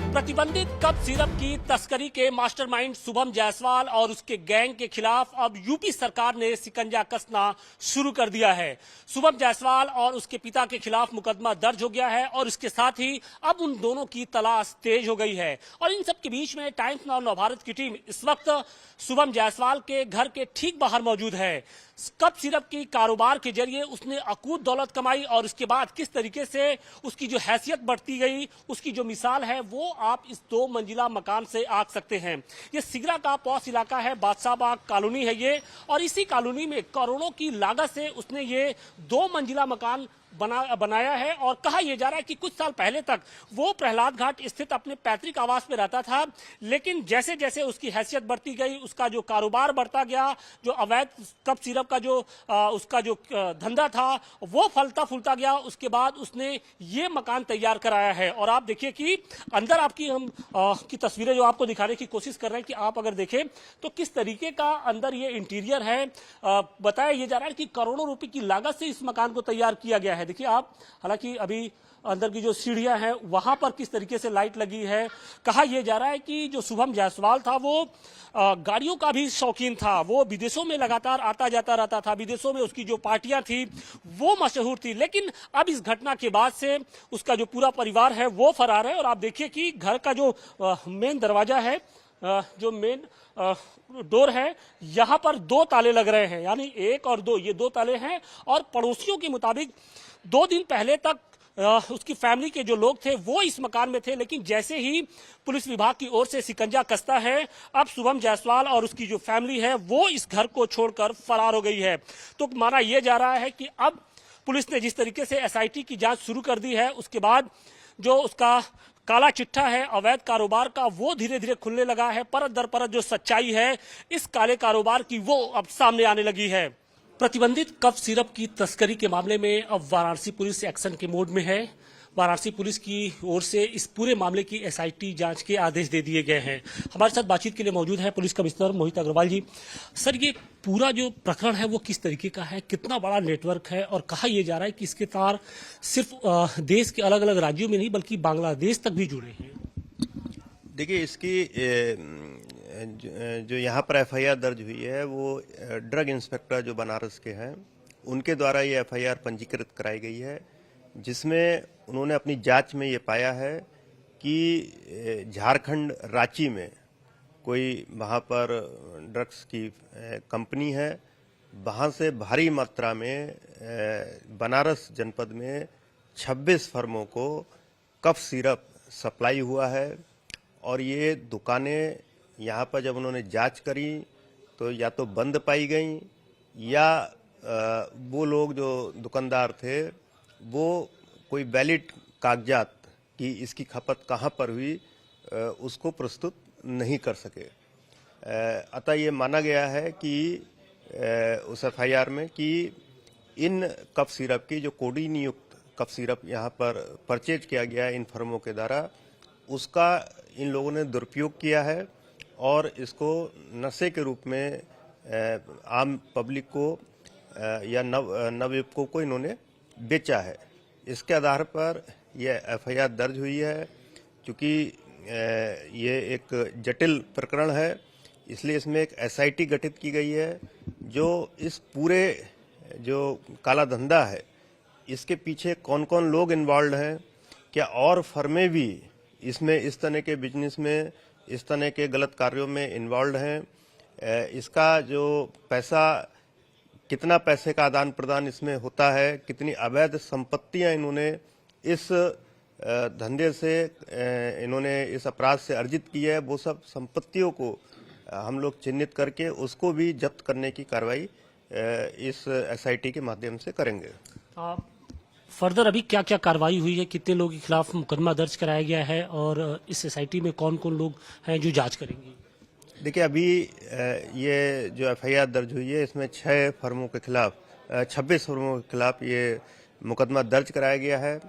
प्रतिबंधित cup syrup की तस्करी के मास्टरमाइंड शुभम जायसवाल और उसके गैंग के खिलाफ अब यूपी सरकार ने शिकंजा कसना शुरू कर दिया है। शुभम जायसवाल और उसके पिता के खिलाफ मुकदमा दर्ज हो गया है और इसके साथ ही अब उन दोनों की तलाश तेज हो गई है। और इन सब के बीच में टाइम्स नाउ नवभारत की टीम इस वक्त शुभम जायसवाल के घर के ठीक बाहर मौजूद है। कप सिरप की कारोबार के जरिए उसने अकूत दौलत कमाई और उसके बाद किस तरीके से उसकी जो हैसियत बढ़ती गई, उसकी जो मिसाल है वो आप इस 2 मंजिला मकान से आंक सकते हैं। ये सिगरा का पॉश इलाका है, बादशाह बाग कॉलोनी है ये, और इसी कॉलोनी में करोड़ों की लागत से उसने ये 2 मंजिला मकान बनाया है। और कहा यह जा रहा है कि कुछ साल पहले तक वो प्रहलाद घाट स्थित अपने पैतृक आवास में रहता था, लेकिन जैसे जैसे उसकी हैसियत बढ़ती गई, उसका जो कारोबार बढ़ता गया, जो अवैध कप सिरप का जो उसका जो धंधा था वो फलता फूलता गया, उसके बाद उसने ये मकान तैयार कराया है। और आप देखिए कि अंदर आपकी हम की तस्वीरें जो आपको दिखाने की कोशिश कर रहे हैं कि आप अगर देखें तो किस तरीके का अंदर ये इंटीरियर है। बताया यह जा रहा है कि करोड़ों रुपए की लागत से इस मकान को तैयार किया गया है। देखिए आप, हालांकि अभी अंदर की जो सीढ़ियां हैं वहां पर किस तरीके से लाइट लगी है। कहा यह जा रहा है कि जो शुभम जायसवाल था वो गाड़ियों का भी शौकीन था, वो विदेशों में लगातार आता जाता रहता था, विदेशों में उसकी जो पार्टियां थी वो मशहूर थी। लेकिन अब इस घटना के बाद से उसका जो पूरा परिवार है वो फरार है। और आप देखिए कि घर का जो मेन दरवाजा है, जो मेन डोर है, यहां पर 2 ताले लग रहे हैं, यानी 1 और 2, ये 2 ताले हैं। और पड़ोसियों के मुताबिक 2 दिन पहले तक उसकी फैमिली के जो लोग थे वो इस मकान में थे, लेकिन जैसे ही पुलिस विभाग की ओर से शिकंजा कसता है, अब शुभम जायसवाल और उसकी जो फैमिली है वो इस घर को छोड़कर फरार हो गई है। तो माना यह जा रहा है कि अब पुलिस ने जिस तरीके से एसआईटी की जांच शुरू कर दी है, उसके बाद जो उसका काला चिट्ठा है अवैध कारोबार का वो धीरे धीरे खुलने लगा है। परत दर परत जो सच्चाई है इस काले कारोबार की वो अब सामने आने लगी है। प्रतिबंधित कफ सिरप की तस्करी के मामले में अब वाराणसी पुलिस एक्शन के मोड में है। वाराणसी पुलिस की ओर से इस पूरे मामले की एसआईटी जांच के आदेश दे दिए गए हैं। हमारे साथ बातचीत के लिए मौजूद है पुलिस कमिश्नर मोहित अग्रवाल जी। सर, ये पूरा जो प्रकरण है वो किस तरीके का है, कितना बड़ा नेटवर्क है, और कहा यह जा रहा है कि इसके तार सिर्फ देश के अलग अलग राज्यों में नहीं बल्कि बांग्लादेश तक भी जुड़े हैं। देखिए, इसकी जो यहाँ पर एफआईआर दर्ज हुई है वो ड्रग इंस्पेक्टर जो बनारस के हैं उनके द्वारा ये एफआईआर पंजीकृत कराई गई है, जिसमें उन्होंने अपनी जांच में ये पाया है कि झारखंड रांची में कोई वहाँ पर ड्रग्स की कंपनी है, वहाँ से भारी मात्रा में बनारस जनपद में 26 फर्मों को कफ सिरप सप्लाई हुआ है। और ये दुकानें यहाँ पर जब उन्होंने जांच करी तो या तो बंद पाई गई, या वो लोग जो दुकानदार थे वो कोई वैलिड कागजात की इसकी खपत कहाँ पर हुई उसको प्रस्तुत नहीं कर सके। अतः ये माना गया है कि उस एफआईआर में कि इन कफ सिरप की जो कोडीन युक्त कफ सिरप यहाँ पर परचेज किया गया है इन फर्मों के द्वारा, उसका इन लोगों ने दुरुपयोग किया है और इसको नशे के रूप में आम पब्लिक को या नवयुवकों को इन्होंने बेचा है। इसके आधार पर यह एफआईआर दर्ज हुई है। क्योंकि ये एक जटिल प्रकरण है, इसलिए इसमें एक एसआईटी गठित की गई है जो इस पूरे जो काला धंधा है इसके पीछे कौन कौन लोग इन्वॉल्व हैं, क्या और फर्में भी इसमें इस तरह के बिजनेस में इस तरह के गलत कार्यों में इन्वॉल्व हैं, इसका जो पैसा, कितना पैसे का आदान प्रदान इसमें होता है, कितनी अवैध संपत्तियां इन्होंने इस धंधे से इन्होंने इस अपराध से अर्जित की है, वो सब संपत्तियों को हम लोग चिन्हित करके उसको भी जब्त करने की कार्रवाई इस एसआईटी के माध्यम से करेंगे। फर्दर अभी क्या क्या कार्रवाई हुई है, कितने लोगों के खिलाफ मुकदमा दर्ज कराया गया है और इस एसआईटी में कौन कौन लोग हैं जो जांच करेंगे? देखिए, अभी ये जो एफआईआर दर्ज हुई है इसमें 6 फर्मों के खिलाफ 26 फर्मों के खिलाफ ये मुकदमा दर्ज कराया गया है।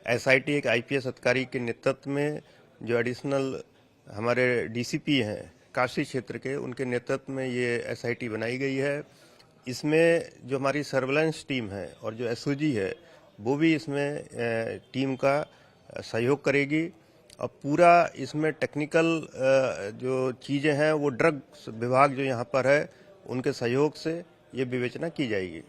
एसआईटी एक आईपीएस अधिकारी के नेतृत्व में, जो एडिशनल हमारे डीसीपी हैं काशी क्षेत्र के, उनके नेतृत्व में ये एसआईटी बनाई गई है। इसमें जो हमारी सर्वेलेंस टीम है और जो एसओजी है वो भी इसमें टीम का सहयोग करेगी। और पूरा इसमें टेक्निकल जो चीज़ें हैं वो ड्रग विभाग जो यहाँ पर है उनके सहयोग से ये विवेचना की जाएगी।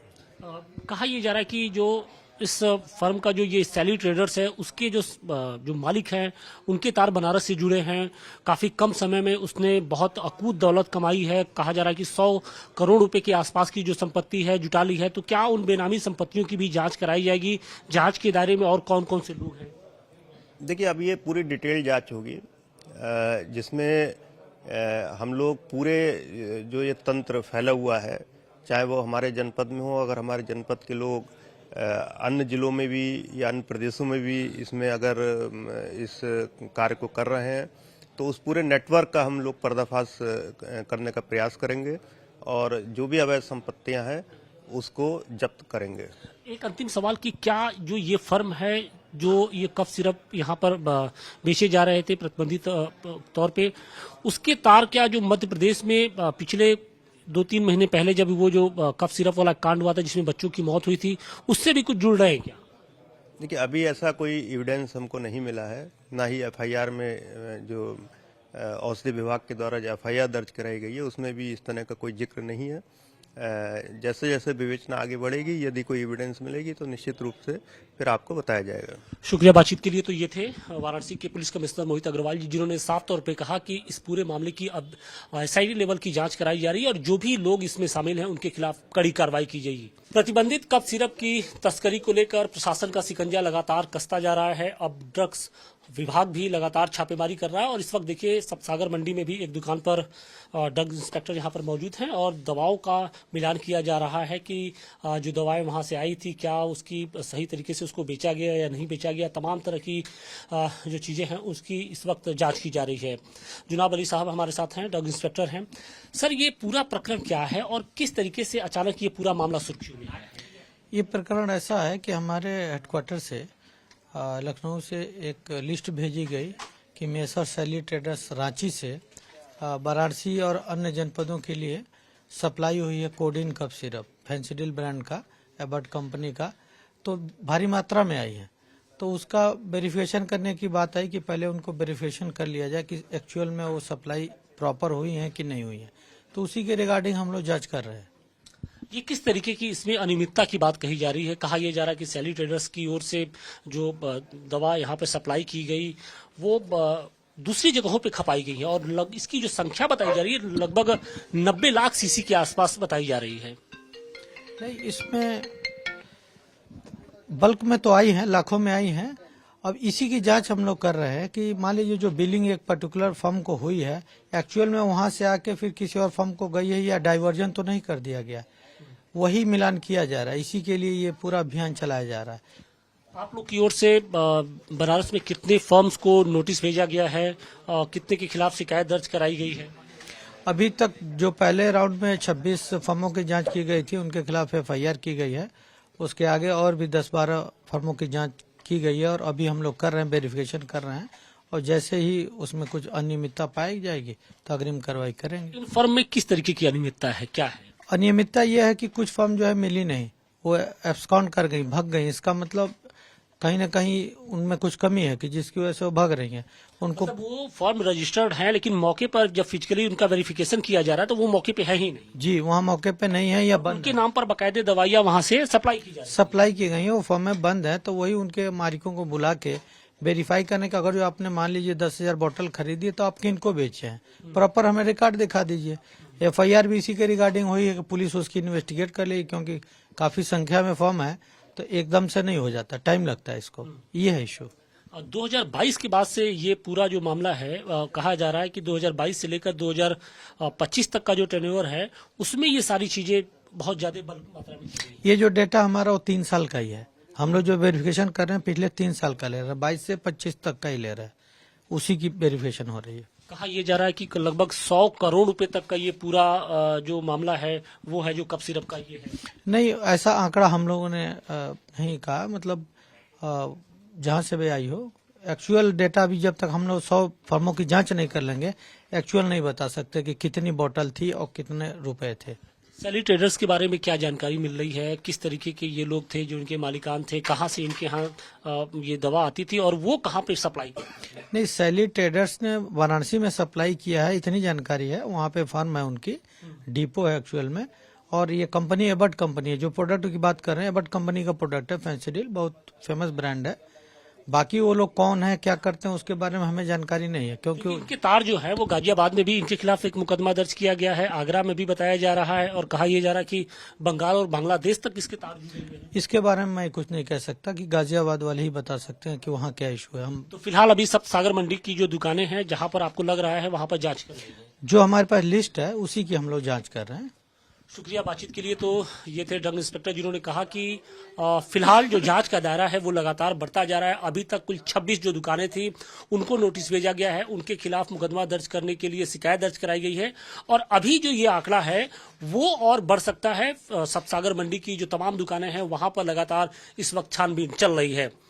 कहा यह जा रहा है कि जो इस फर्म का जो ये सैली ट्रेडर्स है उसके जो मालिक हैं उनके तार बनारस से जुड़े हैं। काफी कम समय में उसने बहुत अकूत दौलत कमाई है। कहा जा रहा है कि 100 करोड़ रुपए के आसपास की जो संपत्ति है जुटा ली है। तो क्या उन बेनामी संपत्तियों की भी जांच कराई जाएगी? जांच के दायरे में और कौन कौन से लोग हैं? देखिए, अब ये पूरी डिटेल जांच होगी जिसमें हम लोग पूरे जो ये तंत्र फैला हुआ है, चाहे वो हमारे जनपद में हो, अगर हमारे जनपद के लोग अन्य जिलों में भी या अन्य प्रदेशों में भी इसमें अगर इस कार्य को कर रहे हैं तो उस पूरे नेटवर्क का हम लोग पर्दाफाश करने का प्रयास करेंगे और जो भी अवैध संपत्तियां हैं उसको जब्त करेंगे। एक अंतिम सवाल कि क्या जो ये फर्म है जो ये कफ सिरप यहाँ पर बेचे जा रहे थे प्रतिबंधित तौर पे, उसके तार क्या जो मध्य प्रदेश में पिछले 2-3 महीने पहले जब वो जो कफ सिरप वाला कांड हुआ था जिसमें बच्चों की मौत हुई थी उससे भी कुछ जुड़ रहे हैं क्या? देखिए, अभी ऐसा कोई एविडेंस हमको नहीं मिला है, ना ही एफआईआर में जो औषधि विभाग के द्वारा जो एफआईआर दर्ज कराई गई है उसमें भी इस तरह का कोई जिक्र नहीं है। जैसे जैसे विवेचना आगे बढ़ेगी यदि कोई एविडेंस मिलेगी तो निश्चित रूप से फिर आपको बताया जाएगा। शुक्रिया बातचीत के लिए। तो ये थे वाराणसी के पुलिस कमिश्नर मोहित अग्रवाल जी, जिन्होंने साफ तौर पे कहा कि इस पूरे मामले की अब एसआईटी लेवल की जांच कराई जा रही है और जो भी लोग इसमें शामिल हैं उनके खिलाफ कड़ी कार्रवाई की जाएगी। प्रतिबंधित कफ सिरप की तस्करी को लेकर प्रशासन का शिकंजा लगातार कसता जा रहा है। अब ड्रग्स विभाग भी लगातार छापेमारी कर रहा है और इस वक्त देखिए सप्तागर मंडी में भी एक दुकान पर ड्रग इंस्पेक्टर यहाँ पर मौजूद हैं और दवाओं का मिलान किया जा रहा है कि जो दवाएं वहाँ से आई थी क्या उसकी सही तरीके से उसको बेचा गया या नहीं बेचा गया। तमाम तरह की जो चीज़ें हैं उसकी इस वक्त जांच की जा रही है। जुनाब अली साहब हमारे साथ हैं, ड्रग इंस्पेक्टर हैं। सर, ये पूरा प्रकरण क्या है और किस तरीके से अचानक ये पूरा मामला सुर्खियों में आया? ये प्रकरण ऐसा है कि हमारे हेडक्वार्टर से लखनऊ से एक लिस्ट भेजी गई कि मेसर सैली ट्रेडर्स रांची से वाराणसी और अन्य जनपदों के लिए सप्लाई हुई है कोडीन कफ सिरप फेंसिडिल ब्रांड का, एबर्ट कंपनी का, तो भारी मात्रा में आई है। तो उसका वेरिफिकेशन करने की बात आई कि पहले उनको वेरिफिकेशन कर लिया जाए कि एक्चुअल में वो सप्लाई प्रॉपर हुई है कि नहीं हुई है। तो उसी के रिगार्डिंग हम लोग जांच कर रहे हैं। ये किस तरीके की इसमें अनियमितता की बात कही जा रही है? कहा यह जा रहा है कि सैली ट्रेडर्स की ओर से जो दवा यहाँ पे सप्लाई की गई वो दूसरी जगहों पे खपाई गई है और इसकी जो संख्या बताई जा रही है लगभग 90 लाख सीसी के आसपास बताई जा रही है। नहीं, इसमें बल्क में तो आई है, लाखों में आई है। अब इसी की जांच हम लोग कर रहे हैं कि मान लीजिए जो बिलिंग एक पर्टिकुलर फर्म को हुई है एक्चुअल में वहां से आके फिर किसी और फर्म को गई है या डाइवर्जन तो नहीं कर दिया गया, वही मिलान किया जा रहा है। इसी के लिए ये पूरा अभियान चलाया जा रहा है। आप लोग की ओर से बनारस में कितने फर्म्स को नोटिस भेजा गया है, कितने के खिलाफ शिकायत दर्ज कराई गई है? अभी तक जो पहले राउंड में 26 फर्मों की जांच की गई थी उनके खिलाफ एफआईआर की गई है। उसके आगे और भी 10-12 फर्मों की जांच की गई है और अभी हम लोग कर रहे हैं, वेरिफिकेशन कर रहे हैं और जैसे ही उसमें कुछ अनियमितता पाई जाएगी तो अग्रिम कार्रवाई करेंगे। इन फर्म में किस तरीके की अनियमितता है, क्या है? अनियमितता यह है कि कुछ फर्म जो है मिली नहीं, वो एब्सकॉन्ड कर गई, भग गई। इसका मतलब कहीं ना कहीं उनमें कुछ कमी है कि जिसकी वजह से वो भाग रही हैं। उनको मतलब वो फॉर्म रजिस्टर्ड है लेकिन मौके पर जब फिजिकली उनका वेरिफिकेशन किया जा रहा है तो वो मौके पे है ही नहीं। जी, वहाँ मौके पे नहीं है या बंद उनके नाम पर बाकायदे दवाइयाँ वहाँ से सप्लाई की जा रही है। सप्लाई की गई है, वो फॉर्म में बंद है। तो वही उनके मालिकों को बुला के वेरीफाई करने का, अगर जो आपने मान लीजिए 10,000 बोतल खरीदी है तो आप किनको बेचे हैं, प्रॉपर हमें रिकॉर्ड दिखा दीजिए। एफआईआर भी इसी के रिगार्डिंग हुई है कि पुलिस उसकी इन्वेस्टिगेट कर लेगी, क्योंकि काफी संख्या में फॉर्म है तो एकदम से नहीं हो जाता, टाइम लगता है इसको। ये है इशू। 2022 के बाद से ये पूरा जो मामला है कहा जा रहा है कि 2022 से लेकर 2025 तक का जो टर्नओवर है उसमें ये सारी चीजें बहुत ज्यादा बल्क मात्रा में की गई। ये जो डेटा हमारा वो 3 साल का ही है। हम लोग जो वेरिफिकेशन कर रहे हैं पिछले 3 साल का ले रहे हैं, 22 से 25 तक का ही ले रहे हैं, उसी की वेरिफिकेशन हो रही है। कहा यह जा रहा है कि लगभग 100 करोड़ रुपए तक का ये पूरा जो मामला है वो है जो कफ सिरप का ये है। नहीं, ऐसा आंकड़ा हम लोगों ने नहीं कहा, मतलब जहां से भी आई हो। एक्चुअल डेटा भी जब तक हम लोग 100 फर्मों की जांच नहीं कर लेंगे एक्चुअल नहीं बता सकते कि कितनी बोतल थी और कितने रुपए थे। सैली ट्रेडर्स के बारे में क्या जानकारी मिल रही है? किस तरीके के ये लोग थे जो इनके मालिकान थे? कहाँ से इनके यहाँ ये दवा आती थी और वो कहाँ पे सप्लाई? नहीं, सैली ट्रेडर्स ने वाराणसी में सप्लाई किया है, इतनी जानकारी है। वहाँ पे फर्म है उनकी, डिपो है एक्चुअल में। और ये कंपनी एबट कंपनी है, जो प्रोडक्ट की बात कर रहे हैं एबट कंपनी का प्रोडक्ट है, फैंसीडील बहुत फेमस ब्रांड है। बाकी वो लोग कौन है, क्या करते हैं, उसके बारे में हमें जानकारी नहीं है, क्योंकि इनके तार जो है वो गाजियाबाद में भी इनके खिलाफ एक मुकदमा दर्ज किया गया है, आगरा में भी बताया जा रहा है और कहा यह जा रहा है कि बंगाल और बांग्लादेश तक इसके तार जुड़े हुए हैं। इसके बारे में मैं कुछ नहीं कह सकता, कि गाजियाबाद वाले ही बता सकते हैं कि वहाँ क्या इशू है। हम तो फिलहाल अभी सब सागर मंडी की जो दुकानें हैं जहां पर आपको लग रहा है वहां पर जांच कर रही है। जो हमारे पास लिस्ट है उसी की हम लोग जांच कर रहे हैं। शुक्रिया बातचीत के लिए। तो ये थे ड्रग इंस्पेक्टर जिन्होंने कहा कि फिलहाल जो जांच का दायरा है वो लगातार बढ़ता जा रहा है। अभी तक कुल 26 जो दुकानें थी उनको नोटिस भेजा गया है, उनके खिलाफ मुकदमा दर्ज करने के लिए शिकायत दर्ज कराई गई है और अभी जो ये आंकड़ा है वो और बढ़ सकता है। सब सागर मंडी की जो तमाम दुकानें हैं वहां पर लगातार इस वक्त छानबीन चल रही है।